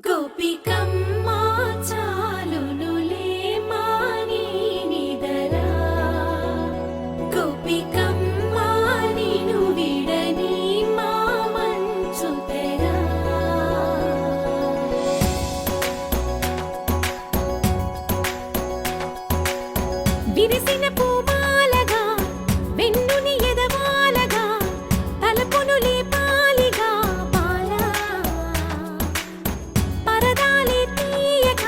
గోపికమ్మా చాలునులే మాని నిదరా గోపికమ్మా నిను విడని మా మంచు తెరా విరిసిన పూమాలగా వెన్నుని ఎదవాలగా తలపును లేపాలిగా బాలా పరదాలే తీయక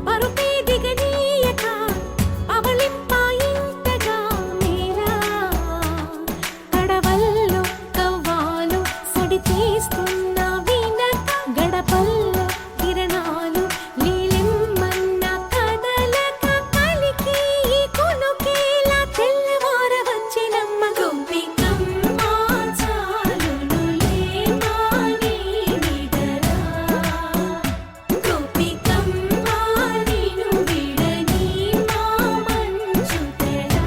పరుపే దిగనీయక పవళింపాయింతగా మేరా కడవల్లో కవ్వాలు సడి చేస్తున్న వీణత గడపల్లో కిరణాలు నీలిమ్మన్న కదలక కలికి కొనుకేలా తెల్లవార వచ్చినమ్మ గోపికమ్మా చాలునులే మాని నిదరా గోపికమ్మా నిను విడని మా మంచు తెరా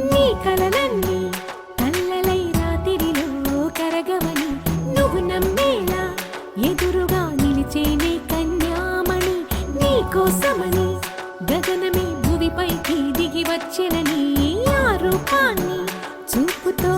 నీ కలలన్నీ కల్లలై రాత్రిలో కరగవని నువ్వు నమ్మేలా ఎదురుగా నిలిచేనే కన్యామణి నీ కోసమని గగనమే భూమిపైకి దిగి వచ్చెనని ఆ రూపాన్ని చూపుతో